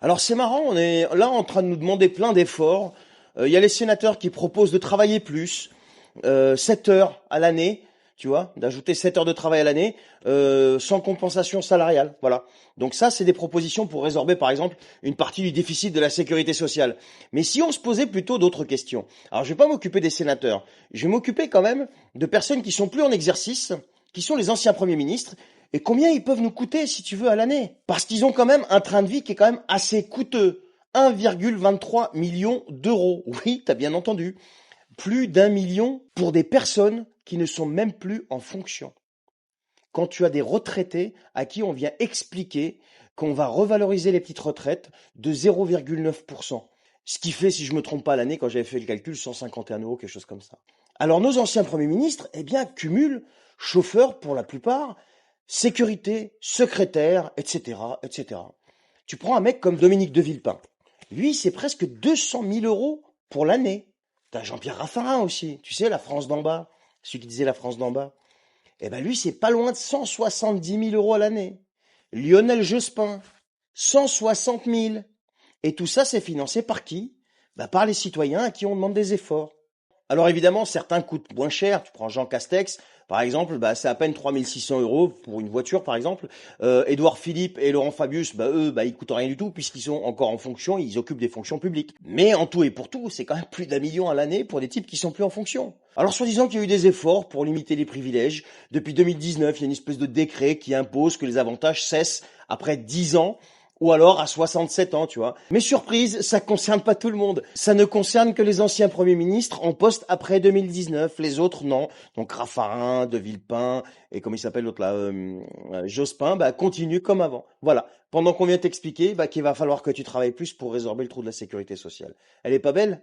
Alors c'est marrant, on est là en train de nous demander plein d'efforts. Il y a les sénateurs qui proposent de travailler plus, 7 heures à l'année, tu vois, d'ajouter 7 heures de travail à l'année, sans compensation salariale. Voilà. Donc ça, c'est des propositions pour résorber, par exemple, une partie du déficit de la sécurité sociale. Mais si on se posait plutôt d'autres questions. Alors je vais pas m'occuper des sénateurs, je vais m'occuper quand même de personnes qui sont plus en exercice, qui sont les anciens premiers ministres. Et combien ils peuvent nous coûter, si tu veux, à l'année? Parce qu'ils ont quand même un train de vie qui est quand même assez coûteux. 1,23 million d'euros. Oui, t'as bien entendu. Plus d'1 million pour des personnes qui ne sont même plus en fonction. Quand tu as des retraités à qui on vient expliquer qu'on va revaloriser les petites retraites de 0,9%. Ce qui fait, si je me trompe pas à l'année, quand j'avais fait le calcul, 151 euros, quelque chose comme ça. Alors nos anciens premiers ministres, eh bien, cumulent chauffeurs pour la plupart, sécurité, secrétaire, etc., etc. Tu prends un mec comme Dominique de Villepin. Lui, c'est presque 200 000 euros pour l'année. T'as Jean-Pierre Raffarin aussi, tu sais, la France d'en bas, celui qui disait la France d'en bas. Eh ben lui, c'est pas loin de 170 000 euros à l'année. Lionel Jospin, 160 000. Et tout ça, c'est financé par qui? Bah, par les citoyens à qui on demande des efforts. Alors évidemment, certains coûtent moins cher. Tu prends Jean Castex, par exemple, bah, c'est à peine 3600 euros pour une voiture, par exemple. Édouard Philippe et Laurent Fabius, bah, eux, bah, ils coûtent rien du tout puisqu'ils sont encore en fonction, ils occupent des fonctions publiques. Mais en tout et pour tout, c'est quand même plus d'1 million à l'année pour des types qui sont plus en fonction. Alors soi-disant qu'il y a eu des efforts pour limiter les privilèges. Depuis 2019, il y a une espèce de décret qui impose que les avantages cessent après 10 ans ou alors à 67 ans, tu vois. Mais surprise, ça concerne pas tout le monde. Ça ne concerne que les anciens premiers ministres en poste après 2019. Les autres, non. Donc Raffarin, De Villepin et comment il s'appelle l'autre là, Jospin, bah continue comme avant. Voilà. Pendant qu'on vient t'expliquer, bah qu'il va falloir que tu travailles plus pour résorber le trou de la sécurité sociale. Elle est pas belle?